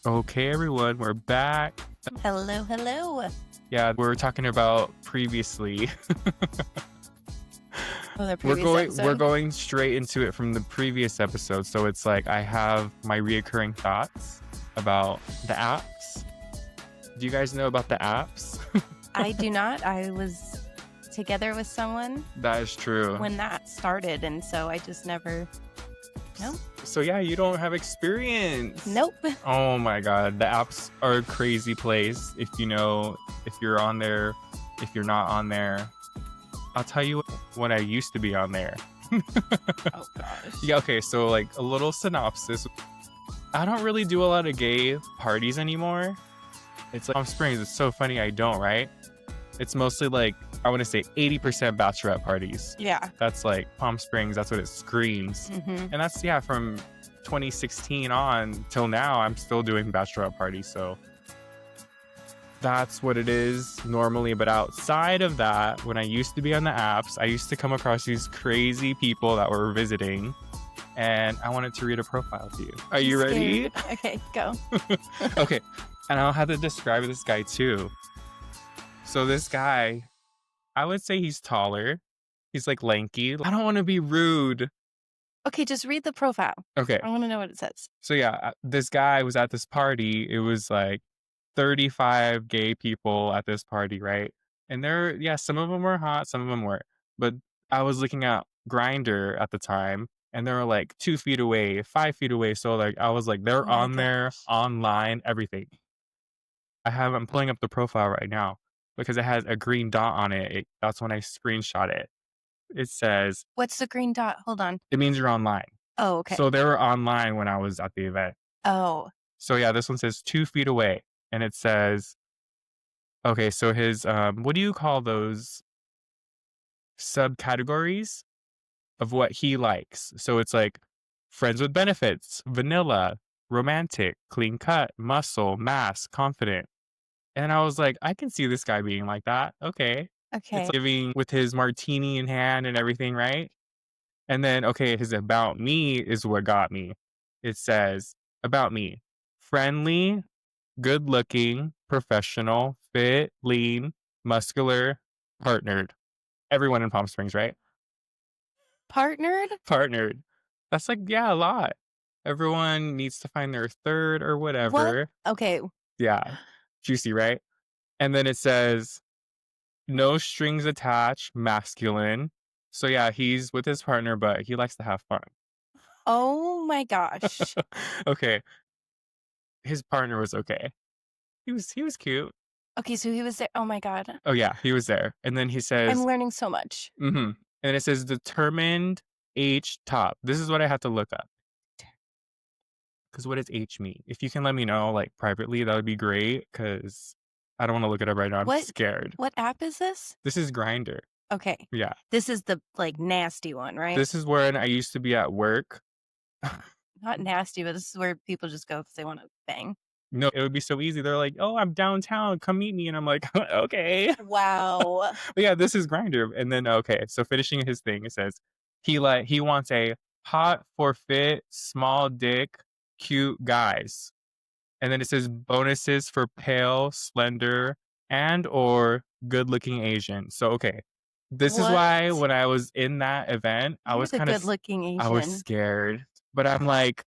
Okay, everyone, we're back. Hello, hello. Yeah, we're talking about previously. Oh, the We're previous going episode. straight into it from the previous episode. So it's like I have my reoccurring thoughts about the apps. Do you guys know about the apps? I do not. I was together with someone That is true. when that started, and so I just never. Nope. So yeah, you don't have experience. Nope. Oh my god, the apps are a crazy place. If you're on there, if you're not on there. I'll tell you when I used to be on there. Oh gosh. Yeah, okay, so like a little synopsis. I don't really do a lot of gay parties anymore. It's like Palm Springs, it's so funny I don't, right? It's mostly like, I want to say 80% bachelorette parties. Yeah. That's like Palm Springs, that's what it screams. Mm-hmm. And that's, yeah, from 2016 on till now, I'm still doing bachelorette parties. So that's what it is normally. But outside of that, when I used to be on the apps, I used to come across these crazy people that were visiting, and I wanted to read a profile to you. Are you ready? Okay, go. Okay, and I'll have to describe this guy too. So this guy, I would say he's taller. He's like lanky. I don't want to be rude. Okay, just read the profile. Okay. I want to know what it says. So yeah, this guy was at this party. It was like 35 gay people at this party, right? And some of them were hot, some of them weren't. But I was looking at Grindr at the time, and they were like 2 feet away, 5 feet away. So like I was like, they're Oh my on there, gosh. online, everything. I'm pulling up the profile right now because it has a green dot on it. That's when I screenshot it. It says, What's the green dot? Hold on. it means you're online. Oh, okay. So they were online when I was at the event. Oh. So yeah, this one says 2 feet away, and it says, okay, so his what do you call those subcategories of what he likes? So it's like friends with benefits, vanilla, romantic, clean cut, muscle, mass, confident. And I was like, I can see this guy being like that. Okay. Okay. It's living with his martini in hand and everything, right? And then, okay, his about me is what got me. It says, about me, friendly, good looking, professional, fit, lean, muscular, partnered. Everyone in Palm Springs, right? Partnered? Partnered. That's like, yeah, a lot. Everyone needs to find their third or whatever. What? Okay. Yeah. Juicy, right? And then it says, no strings attached, masculine. So yeah, he's with his partner, but he likes to have fun. Oh my gosh. Okay. His partner was okay. He was cute. Okay, so he was there. Oh my God. Oh yeah, he was there. And then he says, I'm learning so much. and it says determined H top. This is what I have to look up. Because what does H mean? If you can let me know, like privately, that would be great. Because I don't want to look it up right now. I'm scared. What app is this? This is Grindr. Okay. Yeah. This is the like nasty one, right? This is when I used to be at work. Not nasty, but this is where people just go because they want to bang. No, it would be so easy. They're like, oh, I'm downtown. Come meet me. And I'm like, okay. Wow. But yeah, this is Grindr. And then, okay, so finishing his thing, it says he wants a hot for fit, small dick, cute guys. And then it says bonuses for pale, slender, and or good looking Asian. So okay. This is why when I was in that event, I was kind of good looking Asian. I was scared. But I'm like,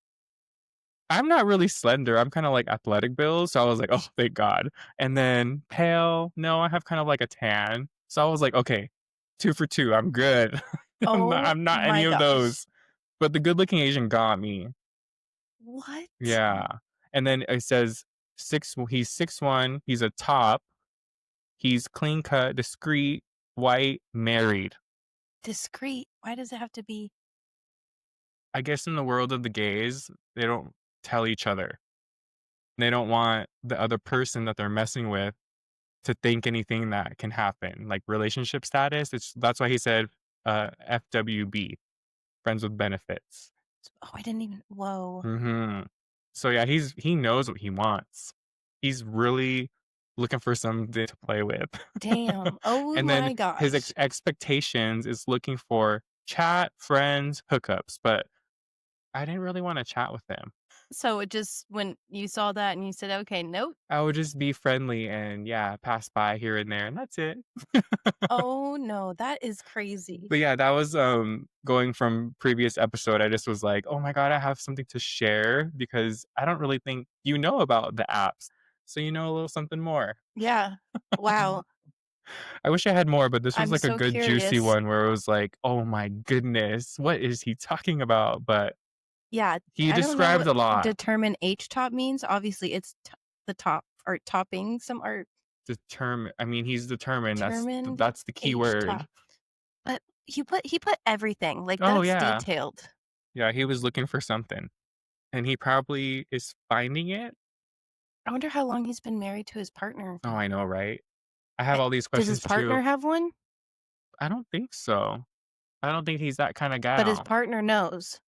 I'm not really slender. I'm kind of like athletic build. So I was like, oh, thank God. And then pale, no, I have kind of like a tan. So I was like, okay, 2 for 2. I'm good. I'm not any of those. But the good looking Asian got me. What? Yeah. And then it says he's 6'1". He's a top. He's clean cut, discreet, white, married. Discreet? Why does it have to be? I guess in the world of the gays, they don't tell each other. They don't want the other person that they're messing with to think anything that can happen, like relationship status. That's why he said FWB, friends with benefits. Oh, I didn't even. Whoa. So yeah, he knows what he wants. He's really looking for something to play with. Damn. Oh and my then gosh. his expectations is looking for chat, friends, hookups. But I didn't really want to chat with him. So it just when you saw that and you said, "Okay, nope." I would just be friendly and, yeah, pass by here and there, and that's it. Oh, no, that is crazy. But yeah, that was, going from previous episode, I just was like, "Oh my god, I have something to share," because I don't really think you know about the apps, so you know a little something more. Yeah. Wow. I wish I had more, but this was I'm like a so good juicy curious. one where it was like, "Oh my goodness, what is he talking about?" But Yeah, he I don't know described what a lot. determine H top means. Obviously, it's the top or topping some are I mean, he's determined, determined that's the key H word. top. But he put everything, like, Oh, that's yeah. detailed. Yeah, he was looking for something, and he probably is finding it. I wonder how long he's been married to his partner. Oh, I know, right? I have Eh, all these does his questions too. partner have one? I don't think so. I don't think he's that kinda But his gal. partner knows.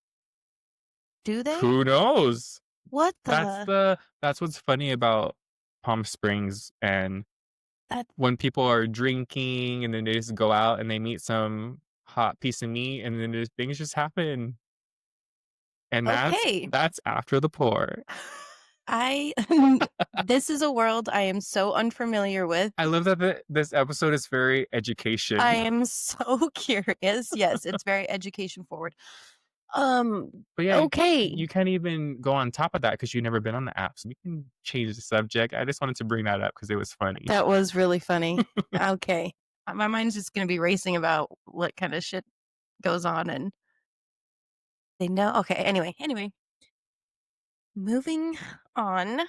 Do they? Who knows? What the That's what's funny about Palm Springs, and that when people are drinking and then they just go out and they meet some hot piece of meat and then just things just happen, and okay. that's after the pour. I this is a world I am so unfamiliar with. I love that this episode is very I education. am so curious. Yes, it's very education forward. But yeah, Okay. you can't even go on top of that because 'cause you've never been on the app, so we can change the subject. I just wanted to bring that up because it was funny. That was really funny. Okay. My mind's just gonna be racing about what kind of shit goes on and they know okay, anyway. Moving on.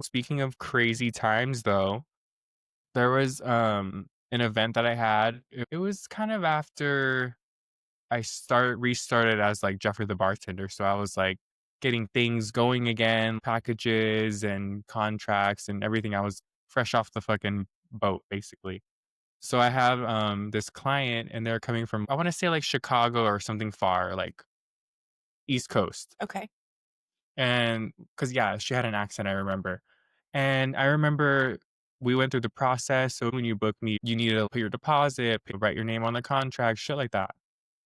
Speaking of crazy times though, there was, an event that I had. It was kind of after I restarted as, like, Jeffrey the bartender, so I was, like, getting things going again, packages and contracts and everything. I was fresh off the fucking boat, basically. So I have, this client, and they're coming from, I wanna say, like, Chicago or something far, like, East Coast. Okay. And because yeah, she had an accent, I remember. And I remember we went through the process. So when you book me, you need to put your deposit, write your name on the contract, shit like that.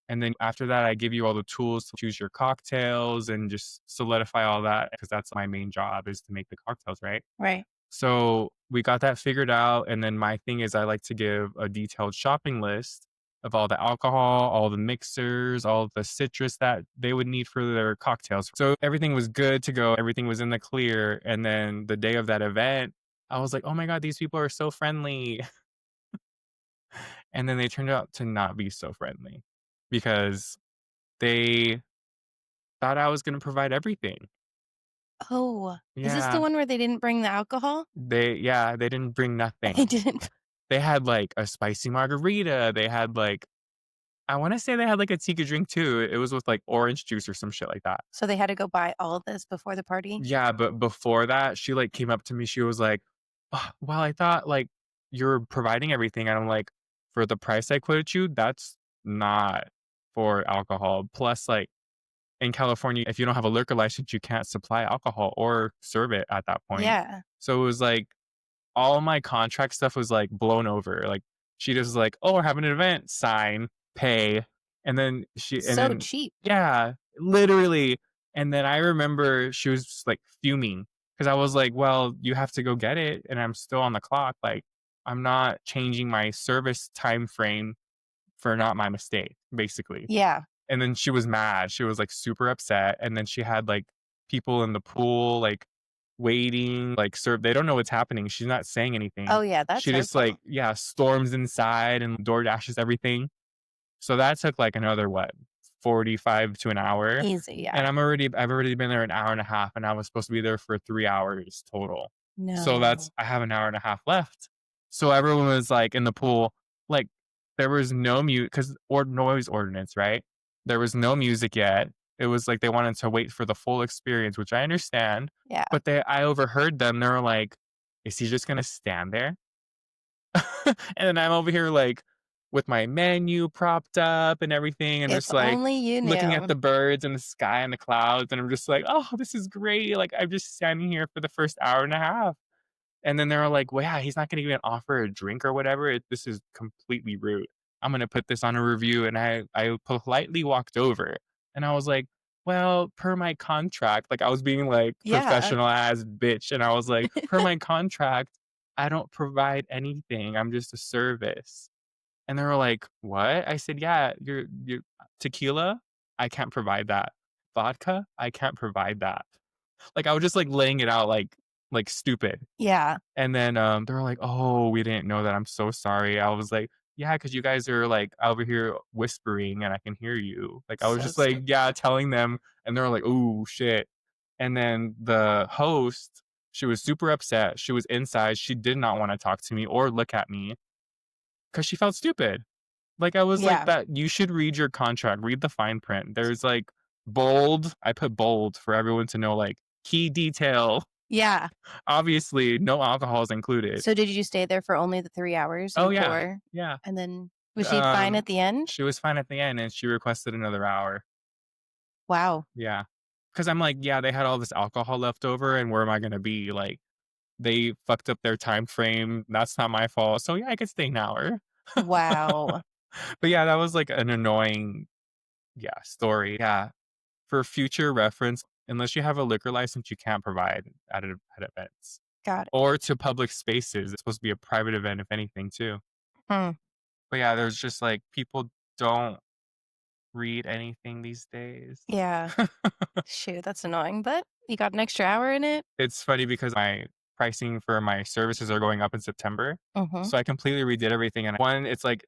And then after that, I give you all the tools to choose your cocktails and just solidify all that because that's my main job is to make the cocktails, right? Right. So we got that figured out. And then my thing is I like to give a detailed shopping list of all the alcohol, all the mixers, all the citrus that they would need for their cocktails. So everything was good to go. Everything was in the clear. And then the day of that event, I was like, oh my God, these people are so friendly. And then they turned out to not be so friendly because they thought I was going to provide everything. Oh, is this the Yeah. one where they didn't bring the alcohol? They didn't bring They nothing. didn't They had like a spicy margarita. They had like, I want to say they had like a tiki drink too. It was with like orange juice or some shit like that. so they had to go buy all of this before the party? Yeah, but before that, she like came up to me. She was like, "Oh, well, I thought like you're providing everything." And I'm like, for the price I quoted you, that's not for alcohol. Plus, like in California, if you don't have a liquor license, you can't supply alcohol or serve it at that point. Yeah. So it was like all my contract stuff was like blown over. Like she just was like, "Oh, we're having an event, sign, pay." And then So cheap. yeah, literally. And then I remember she was just like fuming because I was like, "Well, you have to go get it and I'm still on the clock. Like I'm not changing my service time frame for not my mistake, basically." Yeah. And then she was mad. She was, like, super upset, and then she had, like, people in the pool, like, waiting, like, serve they don't know what's happening. She's not saying anything. Oh, yeah, that's She her just, like, fault. yeah, storms inside and door dashes everything. So that took, like, another, what, 45 to an hour, Easy, and yeah. I've already been there an hour and a half, and I was supposed to be there for 3 hours total. So No. I have an hour and a half left. So everyone was, like, in the pool, like, there was no mute because or noise ordinance, right? There was no music yet. It was like they wanted to wait for the full experience, which I understand, Yeah. but I overheard them, they were like, "Is he just gonna stand there?" And then I'm over here, like, with my menu propped up and everything, and If just, like, only you looking at knew. the birds and the sky and the clouds, and I'm just like, "Oh, this is great." Like, I'm just standing here for the first hour and a half. And then they were like, "Well, yeah, he's not gonna even offer a drink or whatever. This is completely rude. I'm gonna put this on a review." And I politely walked over, and I was like, well, per my contract, like, I was being, like, Yeah. professional as bitch, and I was like, "Per my contract, I don't provide anything, I'm just a service." And they were like, "What?" I said, "Yeah, you're tequila? I can't provide that. Vodka? I can't provide that." Like, I was just, like, laying it out like stupid. Yeah. And then, they were like, "Oh, we didn't know that, I'm so sorry." I was like, "Yeah, because you guys are, like, over here whispering and I can hear you." Like, I was So just, like, stupid. yeah, telling them, and they were like, "Ooh, shit." And then the host, she was super upset. She was inside. She did not wanna talk to me or look at me because she felt stupid. Like, I was like, Yeah. "That you should read your contract, read the fine print." There's, like, bold I put bold for everyone to know, like, key detail. Yeah. Obviously, no alcohol is included. So did you stay there for only the 3 hours Oh, yeah. before Yeah. and then was she fine at the end? She was fine at the end, and she requested another hour. Wow. Yeah, because 'Cause I'm like, "Yeah, they had all this alcohol left over, and where am I gonna be?" Like, they fucked up their time frame, that's not my fault, so, yeah, I could stay an hour. Wow. But, yeah, that was, like, an annoying, yeah, story. Yeah. For future reference, unless you have a liquor license, you can't provide at events. Got it. Or to public spaces, it's supposed to be a private event, if anything, too. Hmm. But, yeah, there's just, like, people don't read anything these days. Yeah. Shoot, that's annoying, but you got an extra hour in it? It's funny because my pricing for my services are going up in September, Mhm. so I completely redid everything, and one, it's like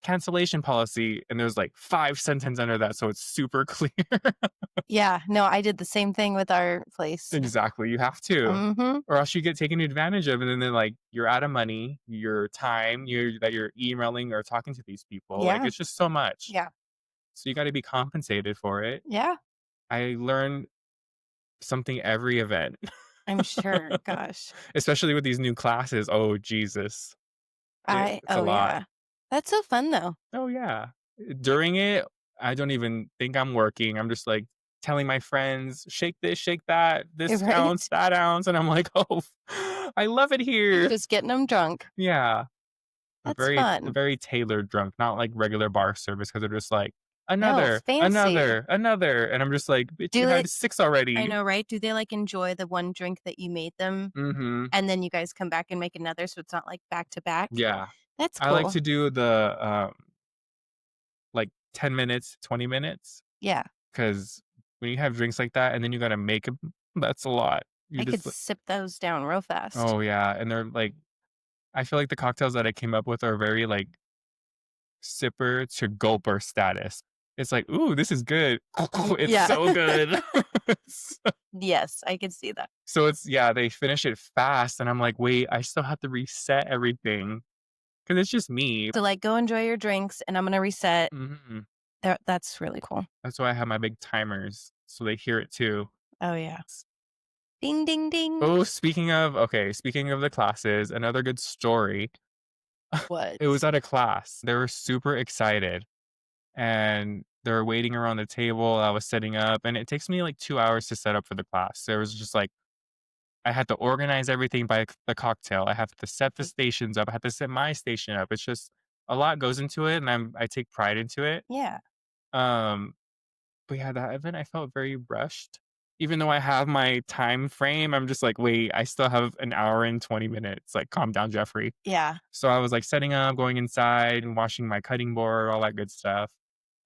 cancellation policy, and there's like 5 sentences under that, so it's super clear. Yeah. No, I did the same thing with our place. Exactly, you have to, Mhm. or else you get taken advantage of, and then, like, you're out of money, your time, you're emailing or talking to these people, like, Yeah. it's just so much. Yeah. So you gotta be compensated for it. Yeah. I learn something every event. I'm sure. Gosh. Especially with these new classes, oh, Jesus. It's a Oh, lot. yeah. That's so fun, though. Oh, yeah. During it, I don't even think I'm working. I'm just, like, telling my friends, "Shake this, shake that, this ounce, Right? that ounce," and I'm like, "Oh, I love it here." Just getting them drunk. Yeah. That's Very fun. very tailored drunk, not like regular bar service because 'cause they're just like, No, "Another, fancy. another, another," and I'm just like, "Bitch, you Do had it 6 I already." know, right? Do they, like, enjoy the one drink that you made them, Mhm. and then you guys come back and make another so it's not, like, back to back? Yeah. That's I like cool. to do the, like 10 minutes, 20 minutes. Yeah. 'Cause when you have drinks like that and then you gotta make 'em, that's a lot. You I could just sip those down real fast. oh, yeah, and they're, like I feel like the cocktails that I came up with are very, like, sipper to gulper status. It's like, "Ooh, this is good." It's Yeah. so good. S Yes, I could see that. So it's yeah, they finish it fast, and I'm like, "Wait, I still have to reset everything because it's just me." So, like, go enjoy your drinks, and I'm gonna reset. Mhm. That's really cool. That's why I have my big timers, so they hear it too. Oh, yeah. Ding, ding, ding. Oh, speaking of the classes, another good story. What? It was at a class. They were super excited, and they were waiting around the table. I was setting up, and it takes me like 2 hours to set up for the class. There was just like I had to organize everything by the cocktail. I have to set the stations up. I have to set my station up. It's just a lot goes into it, and I take pride into it. Yeah. Um, but yeah, that event I felt very rushed. Even though I have my time frame, I'm just like, wait, I still have an hour and 20 minutes. Like, calm down, Jeffrey. Yeah. So I was like setting up, going inside and washing my cutting board, all that good stuff.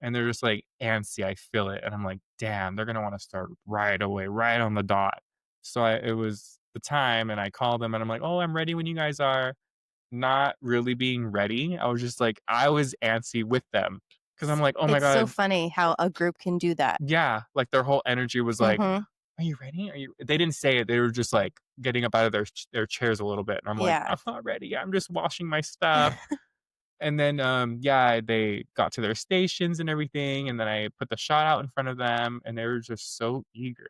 And they're just like antsy. I feel it. And I'm like, damn, they're going to want to start right away, right on the dot. So it was the time and I called them and I'm like, oh, I'm ready when you guys are. Not really being ready. I was just like, I was antsy with them because I'm like, oh my It's so God. funny how a group can do that. Yeah. Like their whole energy was like, Mhm. are you ready? Are you? They didn't say it. They were just like getting up out of their chairs a little bit. And I'm like, Yeah. I'm not ready. I'm just washing my stuff. And then, yeah, they got to their stations and everything, and then I put the shot out in front of them, and they were just so eager.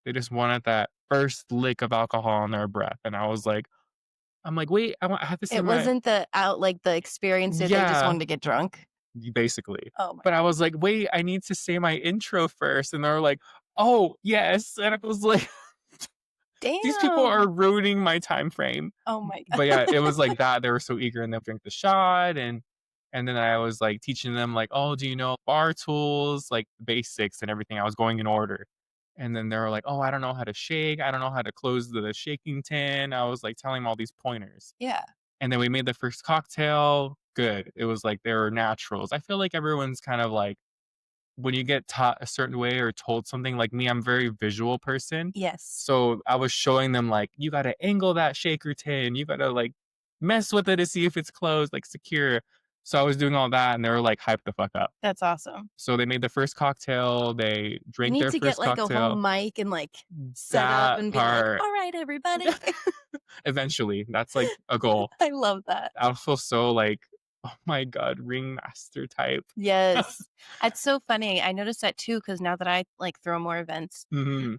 They just wanted that first lick of alcohol in their breath, and I'm like, "Wait, I have to say It my." wasn't the experience that they just Yeah, wanted to get drunk? basically. Oh my But I was like, "Wait, I need to say my intro first," and they were like, "Oh, yes," and I was like, "These people are damn. ruining my time frame." Oh my god. But yeah, it was like that. They were so eager, and they drink the shot, and And then I was like teaching them like, "Oh, do you know bar tools, like basics and everything?" I was going in order. And then they were like, "Oh, I don't know how to shake. I don't know how to close the shaking tin." I was like telling them all these pointers. Yeah. And then we made the first cocktail. Good. It was like they were naturals. I feel like everyone's kind of like when you get taught a certain way or told something like me, I'm a very visual person. Yes. So I was showing them like, you gotta angle that shaker tin, you gotta like mess with it to see if it's closed, like secure. So I was doing all that and they were like hyped the fuck up. That's awesome. So they made the first cocktail, they You drank need their to get first like a cocktail. whole mic and like set up That and be like, part, all right, everybody. eventually, that's like a goal. I love that. I'll feel so like, oh my God, ringmaster type. Yes. It's so funny. I noticed that too because now that I like throw more events, Hmm.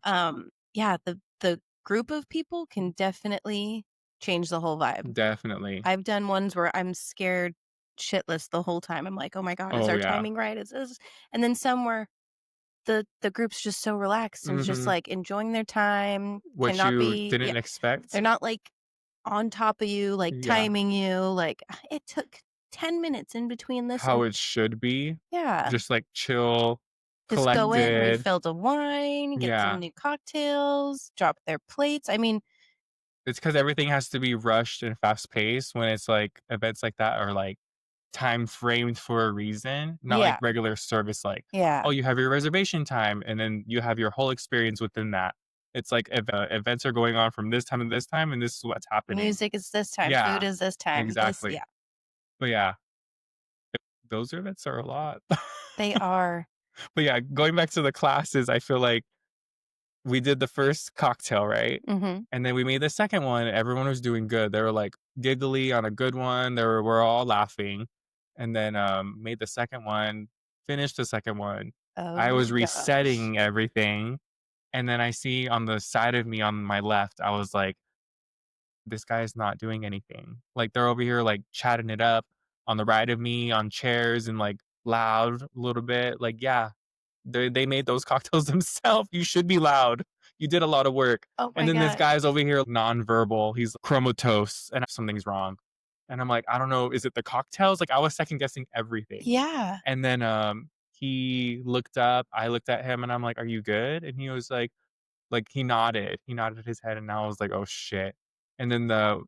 yeah, the group of people can definitely change the whole vibe. Definitely. I've done ones where I'm scared shitless the whole time. I'm like, "Oh my god, is Oh our yeah. timing right? Is this?" And then some where the group's just so relaxed and just Hmm. like enjoying their time, What cannot you be yeah, didn't they're expect. not like on top of you, like Yeah. timing you. Like it took 10 minutes in between this How and it should be. yeah. Just like chill, Just go in, collected. refill the wine, get some Yeah. new cocktails, drop their plates. I mean, It's because everything has to be rushed and fast paced when it's like events like that are like time framed for a reason, not like yeah, regular service like, yeah. oh, you have your reservation time and then you have your whole experience within that. It's like if events are going on from this time to this time and this is what's happening. Music is this time, food Yeah, is this time. This, exactly. yeah, But yeah, those events are a lot. they are. But yeah, going back to the classes, I feel like we did the first cocktail, right? Mhm. And then we made the second one. Everyone was doing good. They were like giggly on a good one. We're all laughing. And then made the second one, finished the second one. I Oh was gosh. resetting everything. And then I see on the side of me on my left, I was like, this guy's not doing anything. Like they're over here like chatting it up on the right of me on chairs and like loud a little bit. Like, yeah, they made those cocktails themselves. You should be loud. You did a lot of work. Oh And my then this god. guy's over here nonverbal. He's comatose and something's wrong. And I'm like, I don't know, is it the cocktails? Like I was second guessing everything. Yeah. And then he looked up, I looked at him and I'm like, "Are you good?" And he was like he nodded. He nodded his head and I was like, "Oh shit." And then the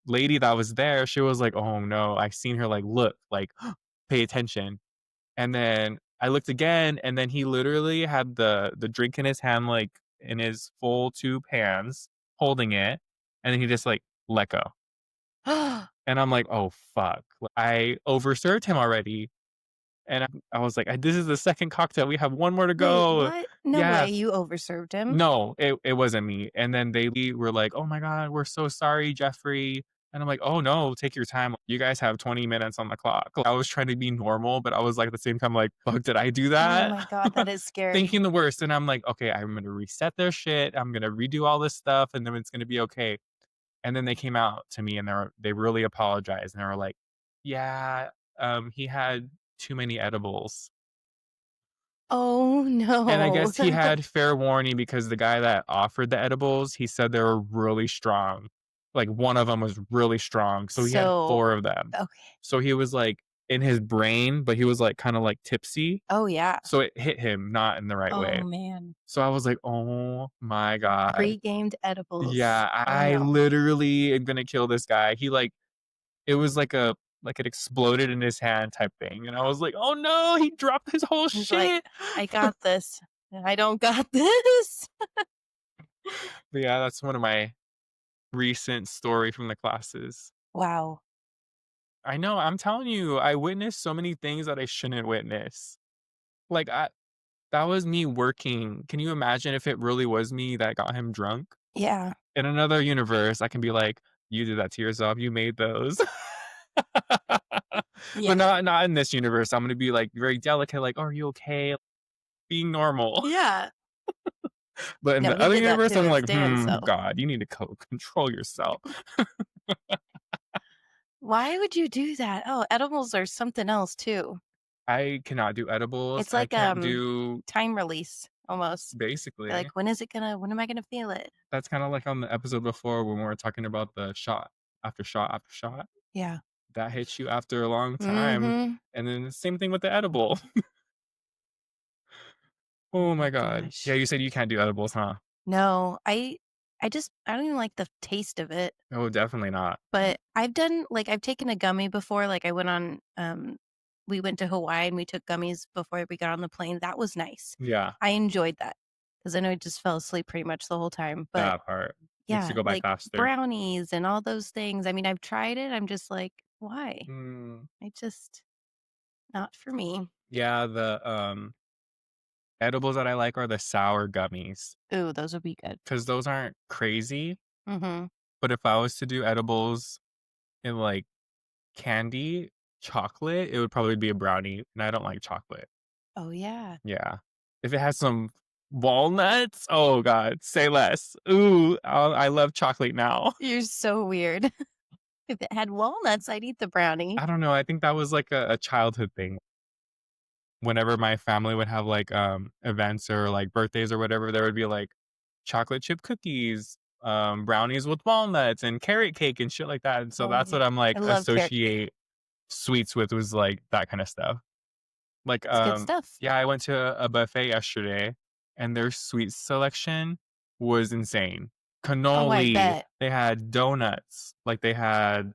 lady that was there, she was like, "Oh no." I seen her like look, like pay attention. And then I looked again, and then he literally had the drink in his hand, like, in his full 2 hands, holding it, and then he just, like, let go. And I'm like, "Oh, fuck." I overserved him already, and I was like, "This is the 2nd cocktail, we have 1 more to Wait, go." what? No Yeah. way, you overserved him? No, it wasn't me, and then they were like, "Oh my god, we're so sorry, Jeffrey." And I'm like, "Oh, no, take your time. You guys have 20 minutes on the clock." I was trying to be normal, but I was like, at the same time, like, "Fuck, did I do Oh that?" my god, that is scary. Thinking the worst, and I'm like, "Okay, I'm gonna reset their shit, I'm gonna redo all this stuff, and then it's gonna be okay." And then they came out to me, and they really apologized, and they were like, "Yeah, he had too many edibles." Oh And I no. guess he had fair warning because the guy that offered the edibles, he said they were really strong. Like, one of them was really strong, so he had So 4 of them. okay. So he was, like, in his brain, but he was, like, kinda, like, tipsy, Oh, yeah. so it hit him not in the right Oh, way. man. So I was like, "Oh my god." Pre-gamed edibles. Yeah, Oh, I no. literally am gonna kill this guy. He, like it was like it exploded in his hand type thing, and I was like, "Oh no, he dropped his whole He's like, shit." "I got this, and I don't got this." But yeah, that's one of my recent story from the classes. Wow. I know, I'm telling you, I witnessed so many things that I shouldn't witness. Like, that was me working. Can you imagine if it really was me that got him drunk? Yeah. In another universe, I can be like, "You did that to yourself, you made those." Yeah. But not in this universe, I'm gonna be, like, very delicate, like, "Are you okay?" Being normal. Yeah. But in No, the he other did that universe, to I'm his like, dance, "Hmm, so God, you need to control yourself." why would you do that? Oh, edibles are something else too. I cannot do edibles, It's I like, can't do time release almost. You're basically. like, when am I gonna feel it?" That's kinda like on the episode before when we were talking about the shot after shot after shot. Yeah. that hits you after a long time. Mhm. And then the same thing with the edible. Oh Oh my my god. Yeah, gosh. you said you can't do edibles, huh? No, I don't even like the taste of it, Oh, definitely not. but I've taken a gummy before, like, we went to Hawaii and we took gummies before we got on the plane, that was nice. Yeah, I enjoyed that because I know I just fell asleep pretty much the whole time, but that part makes yeah, it go by like, faster. brownies and all those things, I mean, I've tried it, I'm just like, "Why?" Mm, I just not for me. yeah, the, edibles that I like are the sour gummies Ooh, those would be good. because those aren't crazy, Mhm. but if I was to do edibles in, like, candy, chocolate, it would probably be a brownie, and I don't like chocolate. Oh, yeah. Yeah. If it has some walnuts, oh god, say less. Ooh, I love chocolate now. You're so weird. If it had walnuts, I'd eat the brownie. I don't know, I think that was, like, a childhood thing. Whenever my family would have, like, events or, like, birthdays or whatever, there would be, like, chocolate chip cookies, brownies with walnuts, and carrot cake and shit like that, and so Oh, that's yeah. what I'm, I like, love carrot cake. associate sweets with was, like, that kinda stuff. Like, It's good stuff. yeah, I went to a buffet yesterday, and their sweet selection was insane. Oh, I Cannoli, bet. they had donuts, like, they had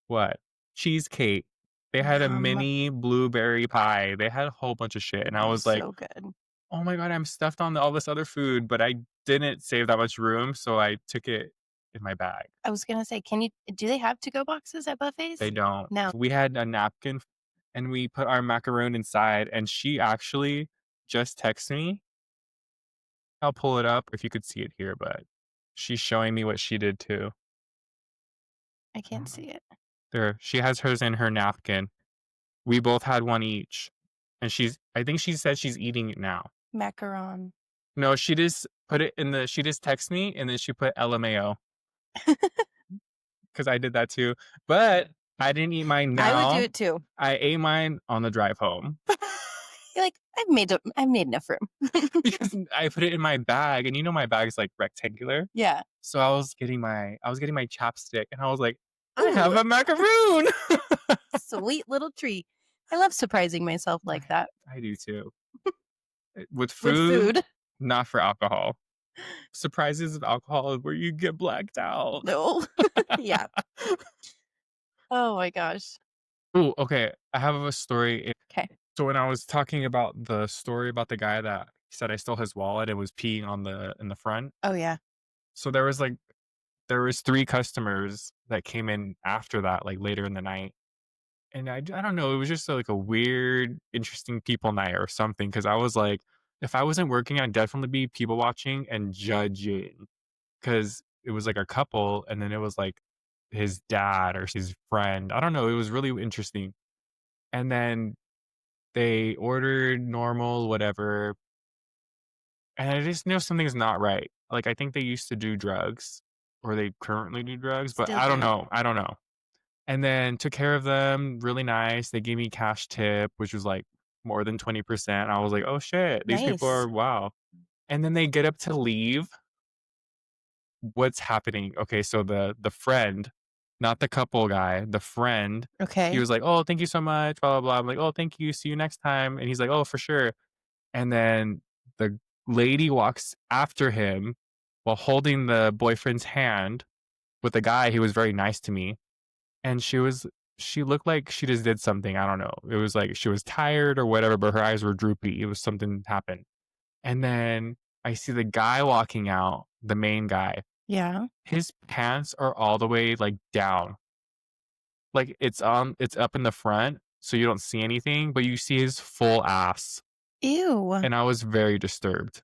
what? Cheesecake. They had a Yum. mini blueberry pie. They had a whole bunch of shit, and I was like, So good. "Oh my god, I'm stuffed on all this other food," but I didn't save that much room, so I took it in my bag. I was gonna say, can you do they have to-go boxes at They buffets? don't. No. We had a napkin, and we put our macaroon inside, and she actually just texted me. I'll pull it up if you could see it here, but she's showing me what she did too. I can't see it. There, she has hers in her napkin. We both had one each, and I think she said she's eating it now. Macaron. No, she just put it in she just texted me, and then she put LMAO because I did that too, but I didn't eat mine I would do now. it too. I ate mine on the drive home. You're like, I've made enough room." Because I put it in my bag, and you know my bag is, like, rectangular, Yeah. so I was getting my chapstick, and I was like, "I have Ooh, a macaroon." sweet little treat. I love surprising myself like that I do too. With with food, food. not for alcohol. Surprises of alcohol is where you get blacked out. No. Yeah. Oh my gosh. Ooh, okay, I have a story. Okay. So when I was talking about the story about the guy that said I stole his wallet and was peeing on the in the front, Oh, yeah. so there was 3 customers that came in after that, like, later in the night, and I don't know, it was just, like, a weird, interesting people night or something. Because I was like, if I wasn't working, I'd definitely be people watching and judging. Because it was, like, a couple, and then it was, like, his dad or his friend. I don't know, it was really interesting, and then they ordered normal, whatever, and I just know something's not right. Like, I think they used to do drugs, or they currently do drugs, but Still do. I don't know. And then took care of them, really nice. They gave me cash tip, which was, like, more than 20%. I was like, "Oh, shit. These people Nice. are wow." And then they get up to leave. What's happening? Okay, so the friend, not the couple guy, the friend, he Okay. was like, "Oh, thank you so much, blah, blah, blah." I'm like, "Oh, thank you. See you next time." And he's like, "Oh, for sure." And then the lady walks after him while holding the boyfriend's hand with the guy. He was very nice to me. And she looked like she just did something, I don't know. It was like she was tired or whatever, but her eyes were droopy. It was something happened. And then I see the guy walking out, the main guy. Yeah. His pants are all the way, like, down. Like, it's up in the front, so you don't see anything, but you see his full ass, Ew. and I was very disturbed.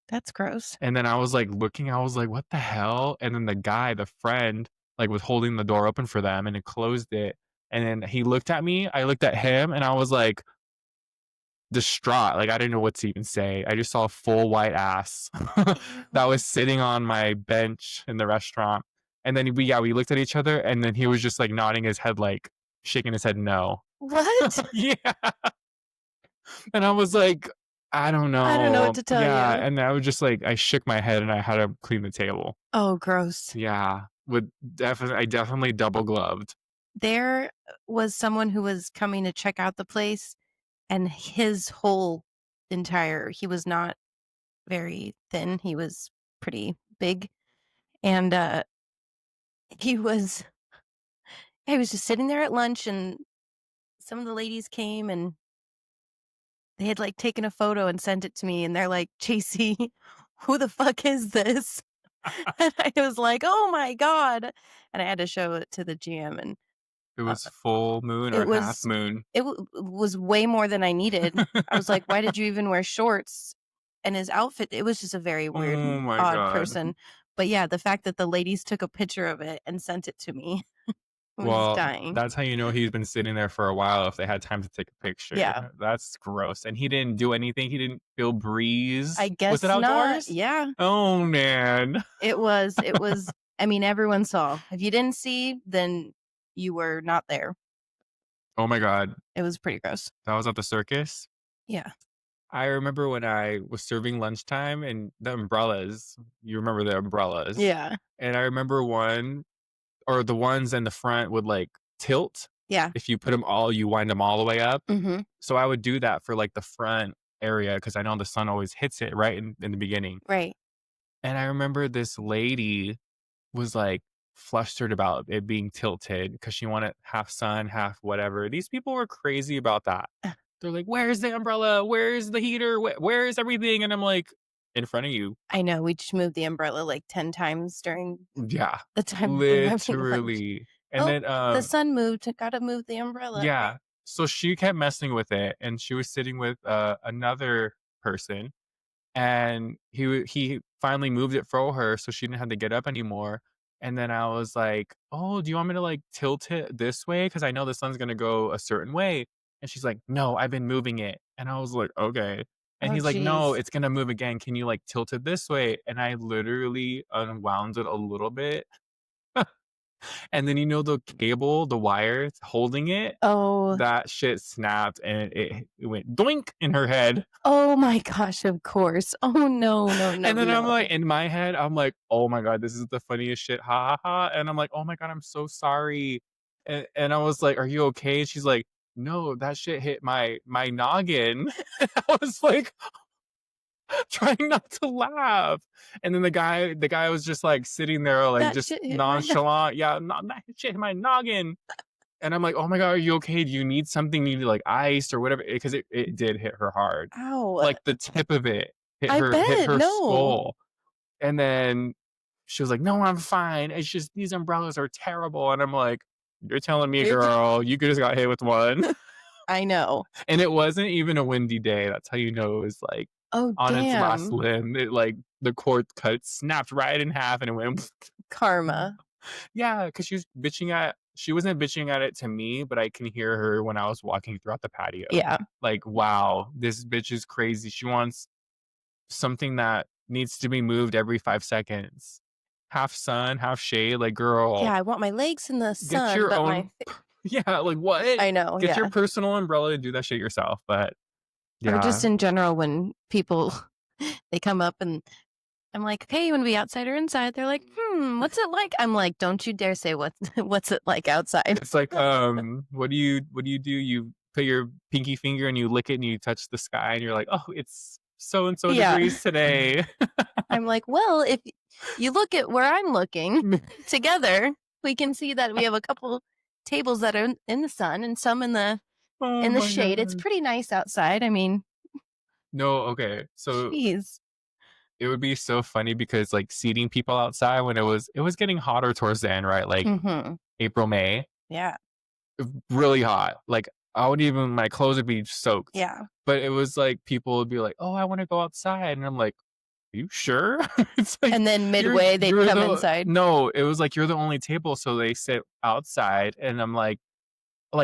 That's gross. And then I was, like, looking, I was like, "What the hell?" And then the guy, the friend, like, was holding the door open for them, and it closed it, and then he looked at me, I looked at him, and I was, like, distraught, like, I didn't know what to even say. I just saw a full white ass that Ew. was sitting on my bench in the restaurant, and then we looked at each other, and then he was just, like, nodding his head, like, shaking his head no. What? Yeah, and I was like, "I don't I don't know what know." to tell Yeah, you. and I was just like I shook my head, and I had to clean the table. Oh, gross. Yeah, with I definitely double gloved. there was someone who was coming to check out the place, and his whole entire he was not very thin, he was pretty big, and, he was he was just sitting there at lunch, and some of the ladies came, and they had, like, taken a photo and sent it to me, and they're like, "JC, who the fuck is this?" And I was like, "Oh my god," and I had to show it to the GM, and, It uh, was full moon it or half was moon? was way more than I needed. I was like, "Why did you even wear shorts?" And his outfit, it was just a very weird, Oh my odd god. person. But yeah, the fact that the ladies took a picture of it and sent it to me, I was Well, dying. that's how you know he's been sitting there for a while if they had time to take a Yeah. picture. That's gross, and he didn't do anything, he didn't feel I breeze? Was it guess not. outdoors? Yeah. Oh, man. It was I mean, everyone saw. If you didn't see, then you were not there. Oh my god. It was pretty gross. That was at the circus? Yeah. I remember when I was serving lunchtime and the umbrellas, you remember the umbrellas, Yeah. and I remember one or the ones in the front would, like, tilt. Yeah. If you put them all you wind them all the way up. Mhm. So I would do that for, like, the front area because I know the sun always hits it right in the beginning, Right. and I remember this lady was, like, flustered about it being tilted because she wanted half sun, half whatever. These people were crazy about that. They're like, "Where's the umbrella? Where's the heater? Where is everything?" And I'm like, "In front of you." I know, we just moved the umbrella like 10 times during Yeah, the time we were having lunch. literally. And "Oh, then, the sun moved, gotta move the umbrella." yeah, so she kept messing with it, and she was sitting with, another person, and he finally moved it for her so she didn't have to get up anymore, and then I was like, "Oh, do you want me to, like, tilt it this way? Because I know the sun's gonna go a certain way." And she's like, "No, I've been moving it." And I was like, "Okay." And Oh, he's like, "No, jeez. it's gonna move again. Can you, like, tilt it this way?" And I literally unwound it a little bit, and then, the cable, the wire holding it, Oh. that shit snapped, and it went doink in her head. Oh my gosh, of course. Oh, no, no, no, And then I'm like, no. in my head, I'm like, "Oh my god, this is the funniest shit, ha ha ha." And I'm like, "Oh my god, I'm so sorry." And I was like, "Are you okay?" She's like, "No, that shit hit my noggin." I was like, trying not to laugh. And then the guy was just like sitting there, like That just shit hit my no. nonchalant. Yeah, that shit hit my noggin. And I'm like, "Oh my god, are you okay? Do you need something? You need like ice or whatever?" Because it did hit her hard. Ow. Like the tip of it I hit bet, her no. skull. And then she was like, "No, I'm fine. It's just these umbrellas are terrible." And I'm like, "You're telling me, You're t girl, you just got hit with one." I know. And it wasn't even a windy day. That's how you know it was like Oh, on its last damn. limb. It like the cord cut snapped right in half and it went. Karma. Yeah, because she wasn't bitching at it to me, but I can hear her when I was walking throughout the patio. Yeah. Like, wow, this bitch is crazy. She wants something that needs to be moved every 5 seconds. Half sun, half shade. Like, Yeah, girl, I want my legs in the get sun, your but own. Yeah, like what? I know, Get your yeah. personal umbrella and do that shit yourself. But Or just yeah, in general when people they come up and I'm like, "Okay, you wanna be outside or inside?" They're like, "Hmm, what's it like?" I'm like, "Don't you dare say what what's it like outside." it's like, what do you do? You put your pinky finger and you lick it and you touch the sky and you're like, oh, it's so and so Yeah. degrees today. I'm like, "Well, if you look at where I'm looking together, we can see that we have a couple tables that are in the sun and some Oh in the my shade. It's god. pretty nice outside." I mean, No, okay. So jeez. it would be so funny because like seating people outside when it was getting hotter towards the end, right? Like Mhm. April, May, Yeah. really hot. Like I would even my clothes would be soaked. Yeah. But it was like people would be like, "Oh, I want to go outside." And I'm like, "You sure?" It's like And then you're midway, they'd you're come the inside. no, it was like you're the only table, so they sit outside and I'm like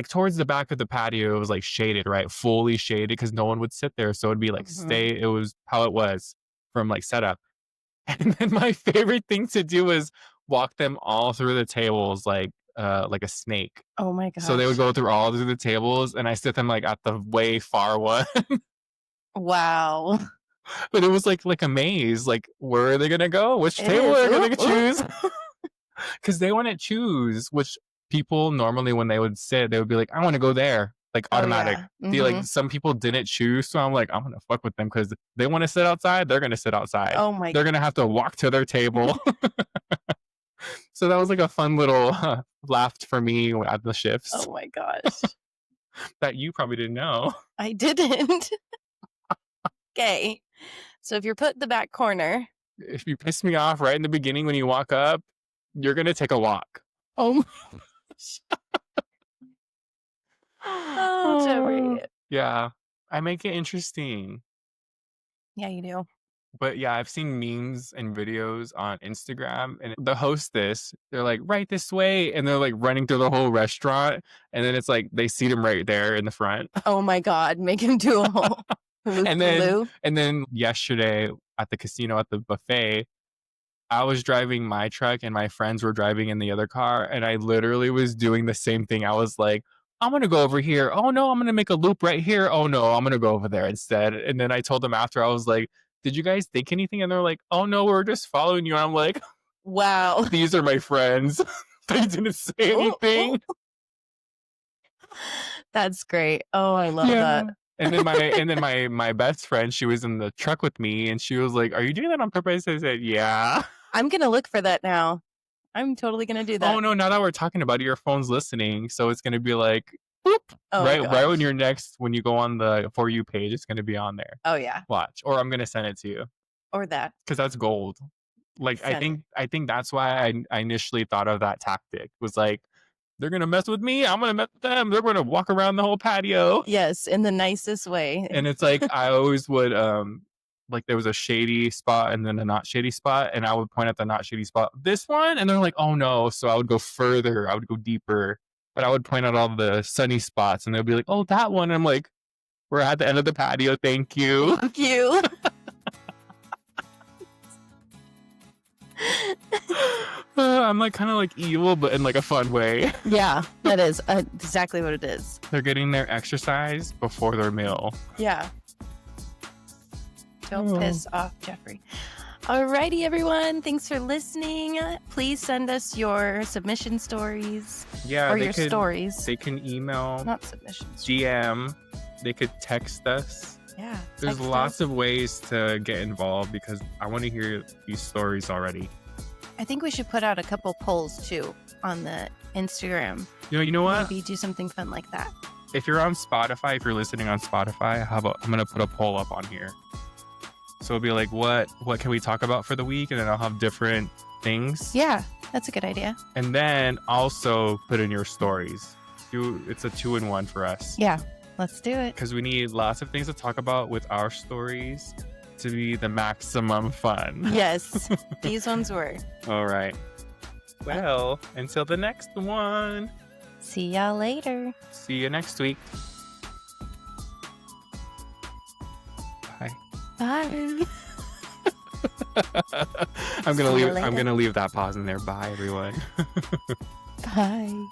towards the back of the patio, it was like shaded, right? Fully shaded because no one would sit there. So it'd be like Mhm. it was how it was from like setup. And then my favorite thing to do was walk them all through the tables like a snake. Oh my So they would gosh. go through all through the tables and I sit them like at the way far one. Wow. But it was like a maze. Like, where are they gonna go? Which It table is. are they Oop, gonna oop. choose? Because they wouldn't choose which people normally when they would sit, they would be like, I want to go there, like automatic. Oh, They yeah. like some people didn't choose, so I'm like, I'm gonna fuck with them because they want to sit outside. They're gonna sit outside. Oh my. They're gonna have to walk to their table. So that was like a fun little laugh for me at the shifts Oh my gosh. that you probably didn't know. I didn't. Okay. So if you're put in the back corner. If you piss me off right in the beginning when you walk up, you're gonna take a walk. Oh my gosh. Oh, Jeffrey. Yeah, I make it interesting. Yeah, you do. But yeah, I've seen memes and videos on Instagram, and the hostess, they're like, right this way, and they're like running through the whole restaurant, and then it's like they seat him right there in the front. Oh my God, make him do a whole and then yesterday at the casino at the buffet, I was driving my truck and my friends were driving in the other car, and I literally was doing the same thing. I was like, I'm gonna go over here. Oh no, I'm gonna make a loop right here. Oh no, I'm gonna go over there instead. And then I told them after, I was like, did you guys think anything? And they're like, oh no, we're just following you. And I'm like, wow. These are my friends. They didn't say anything. That's great. Oh, I love that. And then my best friend, she was in the truck with me, and she was like, "Are you doing that on purpose?" I said, "Yeah." I'm gonna look for that now. I'm totally gonna do that. Oh no! Now that we're talking about it, your phone's listening, so it's gonna be like, boop, right when when you go on the For You page, it's gonna be on there. Oh yeah. Watch, or I'm gonna send it to you. Or that. Because that's gold. Like I think that's why I initially thought of that tactic. Was like, they're gonna mess with me, I'm gonna mess with them. They're gonna walk around the whole patio. Yes, in the nicest way. And it's like I always would like there was a shady spot and then a not shady spot, and I would point at the not shady spot, this one, and they're like, oh no. So I would go further, I would go deeper, but I would point out all the sunny spots, and they'll be like, oh, that one. And I'm like, we're at the end of the patio, thank you. Thank you. I'm like kind of like evil, but in like a fun way. Yeah, that is exactly what it is. They're getting their exercise before their meal. Yeah. Don't piss off Jeffrey. Alrighty, everyone. Thanks for listening. Please send us your submission stories. Yeah, or your stories. They can email. Not submissions. DM. They could text us. Yeah. There's lots of ways to get involved because I want to hear these stories already. I think we should put out a couple polls too on the Instagram. You know what? Maybe do something fun like that. If you're on Spotify, if you're listening on Spotify, I'm gonna put a poll up on here. So it'll be like, what can we talk about for the week? And then I'll have different things. Yeah, that's a good idea. And then also put in your stories. It's a 2-in-1 for us. Yeah, let's do it. Because we need lots of things to talk about with our stories to be the maximum fun. Yes, these ones were. All right. Well, until the next one. See y'all later. See you next week. Bye. Bye. I'm gonna leave that pause in there. Bye, everyone. Bye.